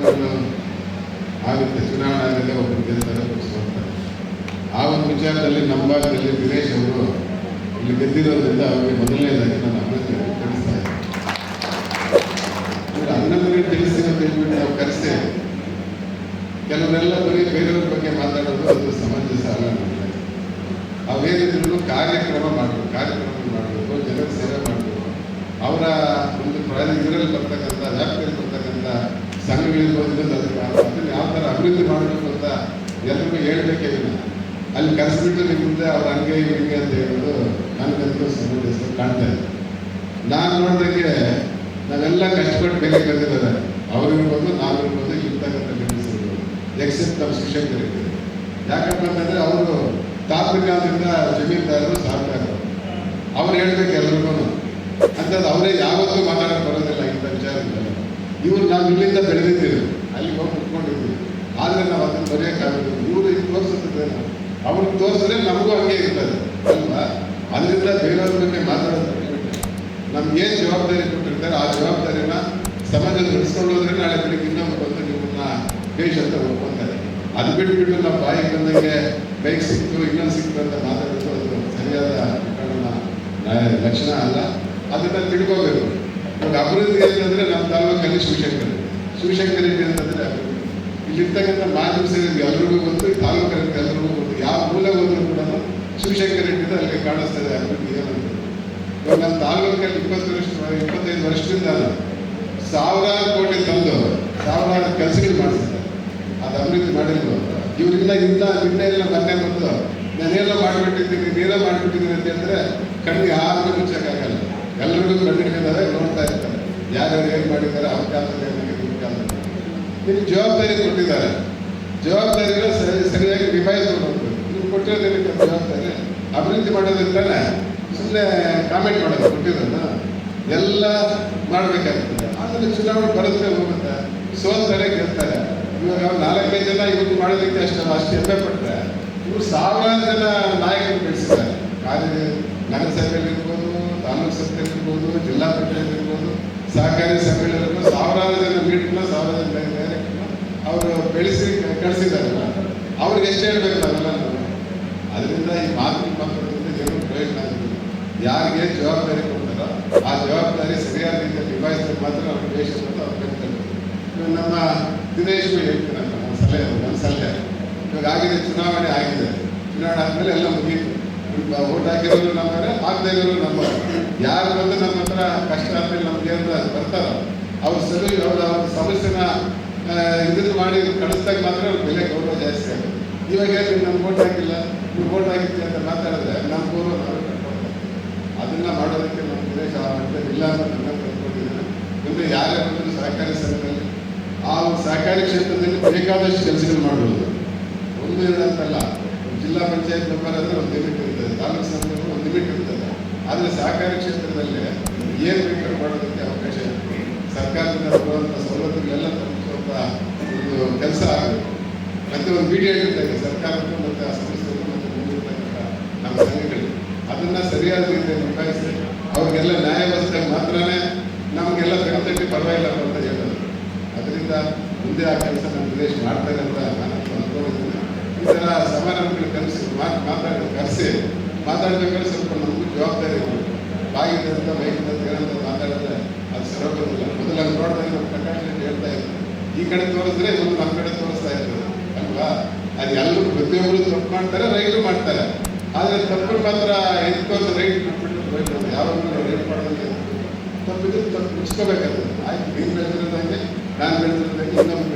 ಆಮೇಲೆ ಆಗುತ್ತೆ, ಚುನಾವಣೆ ಆಮೇಲೆ ಒಬ್ಬರು ಗೆಲ್ತಾರೆ, ಒಬ್ಬರು ಸೋಲ್ತಾರೆ. ಆ ಒಂದು ವಿಚಾರದಲ್ಲಿ ನಮ್ಮ ಭಾಗದಲ್ಲಿ ದಿನೇಶ್ ಅವರು ಇಲ್ಲಿ ಗೆದ್ದಿರೋದ್ರಿಂದ ಅವರಿಗೆ ಮೊದಲನೇದಾಗಿ ನಾನು ಅಭಿನಂದನೆ ತಿಳಿಸ್ತಾ ಇದ್ದೀನಿ. ಅಭಿನಂದನೆ ತಿಳಿಸ್ತೀನಿ ಅಂತ ಹೇಳ್ಬಿಟ್ಟು ನಾವು ಕರೆಸ್ತೇವೆ. ಕೆಲವರೆಲ್ಲ ಬರೀ ಬೇರೆಯವ್ರ ಬಗ್ಗೆ ಮಾತಾಡೋದು ಅದು ಸಮಂಜಸ ಅಲ್ಲ. ನಮಗೆ ಅವೇನಿದ್ರು ಕಾರ್ಯಕ್ರಮ ಮಾಡಬೇಕು, ಜನರ ಸೇವೆ ಮಾಡಬೇಕು. ಅವರ ಒಂದು ಇದರಲ್ಲಿ ಬರ್ತಕ್ಕಂಥ ವ್ಯಾಪ್ತಿಯಲ್ಲಿ ಬರ್ತಕ್ಕಂಥ ಸಂಘಗಳಿರ್ಬೋದು, ಅದನ್ನು ಯಾವ ಥರ ಅಭಿವೃದ್ಧಿ ಮಾಡಬೇಕು ಅಂತ ಎಲ್ಲರಿಗೂ ಹೇಳ್ಬೇಕೇ ಇಲ್ಲ. ಅಲ್ಲಿ ಕರೆಸ್ಬಿಟ್ಟು ನಿಮ್ಮ ಮುಂದೆ ಅವ್ರ ಹಂಗೆ ಹಿಂಗೆ ಅಂತ ಹೇಳೋದು ನನಗಂತೂ ಸಮಂಜಸ ಕಾಣ್ತಾ ಇದೆ. ನಾನು ನೋಡಿದಂಗೆ ನಾವೆಲ್ಲ ಕಷ್ಟಪಟ್ಟು ಬೇರೆ ಬಂದಿದ್ದಾರೆ. ಅವ್ರಿರ್ಬೋದು, ನಾವಿರ್ಬೋದು, ಇರ್ತಕ್ಕಂಥ ಲಿಮಿಟ್ಸ್ಗಳು ಎಕ್ಸೆಪ್ಟ್ ನಮ್ಮ ಶಿಕ್ಷಕರಿಗೆ. ಯಾಕಪ್ಪ ಅಂತಂದರೆ ಅವರು ತಾತ್ವಿಕದಿಂದ ಜಮೀನ್ದಾರರು ಸಾಕಾರರು ಅವ್ರು ಹೇಳ್ಬೇಕು ಎಲ್ರಿಗೂ ಅಂತದ್ದು. ಅವರೇ ಯಾವತ್ತೂ ಮಾತಾಡೋಕೆ ಬರೋದಿಲ್ಲ ಇಂಥ ವಿಚಾರದಲ್ಲಿ. ಇವ್ರು ನಾವು ಇಲ್ಲಿಂದ ಬೆಳೆದಿದ್ದೀವಿ, ಅಲ್ಲಿಗೆ ಹೋಗಿ ಕುತ್ಕೊಂಡಿದ್ದೀವಿ, ಆದರೆ ನಾವು ಅದನ್ನು ಬರೆಯೋಕ್ಕಾಗೋದು. ಇವರು ಇದು ತೋರಿಸುತ್ತದೆ, ಅವ್ರಿಗೆ ತೋರಿಸಿದ್ರೆ ನಮಗೂ ಹಂಗೆ ಇರ್ತದೆ ಅಲ್ವಾ? ಅದರಿಂದ ಬೇರೆಯವ್ರ ಬಗ್ಗೆ ಮಾತಾಡೋದು ನಮ್ಗೇನು ಜವಾಬ್ದಾರಿ ಕೊಟ್ಟಿರ್ತಾರೆ ಆ ಜವಾಬ್ದಾರಿನ ಸಮಾಜದ ನಡೆಸ್ಕೊಂಡು ಹೋದ್ರೆ ನಾಳೆ ಬೆಳಿಗ್ಗೆ ಇನ್ನೊಬ್ಬರು ಬಂದು ನಿಮ್ಮನ್ನ ಬೇಷ್ ಅಂತ ಒಪ್ಕೊಂತಾರೆ. ಅದು ಬಿಟ್ಬಿಟ್ಟು ನಾವು ಬಾಯಿಗೆ ಬಂದಂಗೆ ಬೈಕ್ ಸಿಕ್ತು ಇನ್ನೊಂದು ಸಿಕ್ತು ಅಂತ ಮಾತಾಡೋದು ಅದು ಸರಿಯಾದ ಲಕ್ಷಣ ಅಲ್ಲ. ಅದನ್ನು ತಿಳ್ಕೋಬೇಕು. ಇವಾಗ ಅಭಿವೃದ್ಧಿ ಅಂತಂದರೆ ನಮ್ಮ ತಾಲೂಕಲ್ಲಿ ಶಿವಶಂಕರ ರೆಡ್ಡಿ ಅಂತಂದರೆ ಅಭಿವೃದ್ಧಿ. ಇಲ್ಲಿರ್ತಕ್ಕಂಥ ಮಾಜಿ ಸೇರಿ ಎಲ್ರಿಗೂ ಗೊತ್ತು, ಈ ತಾಲೂಕರಿಗೆ ಎಲ್ರಿಗೂ ಗೊತ್ತು. ಯಾವ ಮೂಲೆ ಹೋದ್ರೂ ಕೂಡ ಶಿವಶಂಕರ ರೆಡ್ಡಿದ ಅಲ್ಲಿಗೆ ಕಾಣಿಸ್ತದೆ ಅಭಿವೃದ್ಧಿ ಏನಂತ. ಇವಾಗ ನಮ್ಮ ತಾಲೂಕಲ್ಲಿ 25 ವರ್ಷದಿಂದ ಸಾವಿರಾರು ಕೋಟಿ ತಂದು ಸಾವಿರಾರು ಕೆಲಸಗಳು ಮಾಡಿಸ್ತಾರೆ. ಅದು ಅಭಿವೃದ್ಧಿ ಮಾಡಿಲ್ವ? ಇವರಿಲ್ಲ ಇನ್ನೆಲ್ಲ ಮೊನ್ನೆ ಬಂದು ನಾನೆಲ್ಲ ಮಾಡಿಬಿಟ್ಟಿದ್ದೀನಿ, ನೀರೆಲ್ಲ ಮಾಡಿಬಿಟ್ಟಿದ್ದೀನಿ ಅಂತ ಹೇಳಿದ್ರೆ ಕಣ್ಣಿಗೆ ಯಾರಿಗೂ ಮುಚ್ಚಕ್ಕಾಗಲ್ಲ. ಎಲ್ಲರಿಗೂ ಕಣ್ಣಿಟ್ಟಿದ್ದಾರೆ, ನೋಡ್ತಾ ಇರ್ತಾರೆ ಯಾರ್ಯಾರು ಏನು ಮಾಡಿದ್ದಾರೆ. ಅವ್ರ ಕಾಲದಲ್ಲಿ ನಿಮ್ಮ ಕಾಲದಲ್ಲಿ ನಿಮ್ಗೆ ಜವಾಬ್ದಾರಿ ಕೊಟ್ಟಿದ್ದಾರೆ. ಜವಾಬ್ದಾರಿನ ಸರಿಯಾಗಿ ನಿಭಾಯಿಸ್ಕೊಂಡು ಹೋಗ್ಬೇಕು. ನೀವು ಕೊಟ್ಟಿರೋದೇನೆ ಜವಾಬ್ದಾರಿ ಅಭಿವೃದ್ಧಿ ಮಾಡೋದ್ರಿಂದಾನೆ ಸುಮ್ಮನೆ ಕಾಮೆಂಟ್ ಮಾಡೋದು. ಕೊಟ್ಟಿರೋದು ಎಲ್ಲ ಮಾಡಬೇಕಾಗ್ತದೆ. ಆಮೇಲೆ ಚುನಾವಣೆ ಬರುತ್ತೆ, ಹೋಗುತ್ತೆ, ಸೋಲ್ತಾರೆ, ಗೆಲ್ತಾರೆ. ಇವಾಗ 4-5 ಜನ ಇವತ್ತು ಮಾಡೋದಕ್ಕೆ ಅಷ್ಟು ಹೆಮ್ಮೆ ಪಟ್ಟರೆ ಇವರು ಸಾವಿರಾರು ಜನ ನಾಯಕರು ಬೆಳೆಸಿದ್ದಾರೆ. ನಗರಸಭೆಯಲ್ಲಿರ್ಬೋದು, ತಾಲೂಕು ಸಭೆಯಲ್ಲಿರ್ಬೋದು, ಜಿಲ್ಲಾ ಪಂಚಾಯತ್ ಇರ್ಬೋದು, ಸಹಕಾರಿ ಸಭೆಗಳಿರ್ಬೋದು, ಸಾವಿರಾರು ಜನ ಲೀಡರ್ನ, ಸಾವಿರಾರು ಜನ ಡೈರೆಕ್ಟರ್ನ ಅವರು ಬೆಳೆಸಿ ಕಳಿಸಿದಾರಲ್ಲ, ಅವ್ರಿಗೆ ಎಷ್ಟು ಹೇಳ್ಬೇಕು ಅವೆಲ್ಲ ನಾವು. ಅದರಿಂದ ಈ ಮಾತುಕತೆ ಏನು ಪ್ರಯೋಜನ ಆಗೋದಿಲ್ಲ. ಯಾರಿಗೆ ಜವಾಬ್ದಾರಿ ಕೊಡ್ತಾರೋ ಆ ಜವಾಬ್ದಾರಿ ಸರಿಯಾದ ರೀತಿಯಲ್ಲಿ ನಿಭಾಯಿಸಿದ್ರೆ ಮಾತ್ರ ಅವ್ರ ದೇಶ ಅಂತ ಅವ್ರು ಕಲಿತಾರೆ. ಇವಾಗ ನಮ್ಮ ದಿನೇಶ್ ಹೇಳ್ತಾರೆ, ನನ್ನ ಸಲಹೆ ಇವಾಗ ಆಗಿದೆ, ಚುನಾವಣೆ ಆಗಿದೆ. ಚುನಾವಣೆ ಆದಮೇಲೆ ಎಲ್ಲ ಮುಗೀತು. ಓಟ್ ಹಾಕಿರೋರು ನಮ್ಮವರೇ, ಆಗದೇ ಇರೋರು ನಮ್ಮವರೇ. ಯಾರು ಬಂದು ನಮ್ಮ ಹತ್ರ ಕಷ್ಟ ಆದಮೇಲೆ ನಮ್ಗೆ ಏನು ಬರ್ತಾರೋ ಅವ್ರ ಅವ್ರ ಸಮಸ್ಯೆನ ಇದನ್ನು ಮಾಡಿ ಕಳಿಸ್ದಾಗ ಮಾತ್ರ ಅವ್ರ ಬೆಲೆ ಗೌರವ ಜಾಸ್ತಿ ಆಗುತ್ತೆ. ಇವಾಗ ನೀವು ನಮ್ಗೆ ಓಟ್ ಹಾಕಿಲ್ಲ, ನೀವು ಓಟ್ ಹಾಕಿದ್ವಿ ಅಂತ ಮಾತಾಡಿದ್ರೆ ನಮ್ಮ ಗೌರವ ನಾವು ಕಟ್ಕೊಳ್ತಾರೆ. ಅದನ್ನು ಮಾಡೋದಕ್ಕೆ ನಮ್ಮ ದಿನೇಶ್ ಇಲ್ಲ ಅಂತ ನನ್ನ ಕಲ್ತ್ಕೊಂಡಿದ್ದೇನೆ. ಮುಂದೆ ಯಾರೇ ಬಂದರೂ ಸಹಕಾರಿ ಸಂಘದಲ್ಲಿ ಆ ಸಹಕಾರಿ ಕ್ಷೇತ್ರದಲ್ಲಿ ಬೇಕಾದಷ್ಟು ಕೆಲಸಗಳು ಮಾಡುವುದು. 1-2 ಅಂತಲ್ಲ. ಜಿಲ್ಲಾ ಪಂಚಾಯತ್ ಮೆಂಬರ್ ಅಂದರೆ ಒಂದು ಲಿಮಿಟ್ ಇರ್ತದೆ, ತಾಲೂಕು ಸಂಘಗಳು ಒಂದು ಲಿಮಿಟ್ ಇರ್ತದೆ. ಆದರೆ ಸಹಕಾರಿ ಕ್ಷೇತ್ರದಲ್ಲಿ ಏನು ಬೇಕಾದ್ರೂ ಮಾಡೋದಕ್ಕೆ ಅವಕಾಶ ಇರುತ್ತೆ. ಸರ್ಕಾರದಿಂದ ಬರುವಂಥ ಸವಲತ್ತುಗಳೆಲ್ಲ ತಲುಪಿಸುವಂಥ ಒಂದು ಕೆಲಸ ಆಗಬೇಕು. ಮತ್ತು ಒಂದು ಮೀಡಿಯೇಟ್ ಇರ್ತದೆ ಸರ್ಕಾರಕ್ಕೂ ಮತ್ತು ಆ ಸಂಸ್ಥೆಗೂ ಮತ್ತು ಮುಂದಿರ್ತಕ್ಕಂಥ ನಮ್ಮ ಸಂಘಗಳಿಗೆ. ಅದನ್ನು ಸರಿಯಾದ ರೀತಿಯಲ್ಲಿ ನಿಭಾಯಿಸಿ ಅವ್ರಿಗೆಲ್ಲ ನ್ಯಾಯ ವ್ಯವಸ್ಥೆಗೆ ಮಾತ್ರನೇ ನಮಗೆಲ್ಲ ಬೆಳತಟ್ಟಿ ಪರವಾಗಿಲ್ಲ ಅಂತ ಹೇಳೋದು. ಅದರಿಂದ ಮುಂದೆ ಆ ಕೆಲಸ ನಮ್ಮ ದೇಶ ಮಾಡ್ತಾರೆ ಅಂತ ನಾನು ಅಂದ್ಕೊಂಡಿದ್ದೀನಿ. ಈ ಥರ ಸಮಾರಂಭಗಳು ಮಾತಾಡಬೇಕಾದ್ರೆ ಸ್ವಲ್ಪ ನಮಗೂ ಜವಾಬ್ದಾರಿ ಇರಬೇಕು. ಬಾಗಿದಂತ ಬೈಕಿದಂತ ಏನಂತ ಮಾತಾಡಿದ್ರೆ ಅದು ಸರೋಗೋದಿಲ್ಲ. ಮೊದಲು ಅಲ್ಲಿ ನೋಡಿದಾಗ ನಮ್ಮ ಕಟ್ಟಾಗಿ ಹೇಳ್ತಾ ಇರ್ತಾರೆ, ಈ ಕಡೆ ತೋರಿಸಿದ್ರೆ ಒಂದು ನಮ್ಮ ಕಡೆ ತೋರಿಸ್ತಾ ಇರ್ತದೆ ಅಲ್ವಾ? ಅದು ಎಲ್ಲರೂ ಪ್ರತಿಯೊಬ್ಬರು ತಪ್ಪು ಮಾಡ್ತಾರೆ, ರೈತರು ಮಾಡ್ತಾರೆ. ಆದರೆ ತಪ್ಪು ಮಾತ್ರ ಎತ್ಕೊಂಡು ರೈಟ್ ಬಿಟ್ಬಿಟ್ಟು ಬೈಬೋದು. ಯಾವಾಗಲೂ ರೈಟ್ ಮಾಡೋದಕ್ಕೆ ತಪ್ಪಿದ್ರೆ ತಪ್ಪು ಮುಚ್ಕೋಬೇಕಾದ್ರೆ ಆಯ್ತು, ನೀನು ಬೆಳೆದಿರೋದಂಗೆ ನಾನು ಬೆಳೆದಿರೋದಂಗೆ ಇನ್ನೊಂದು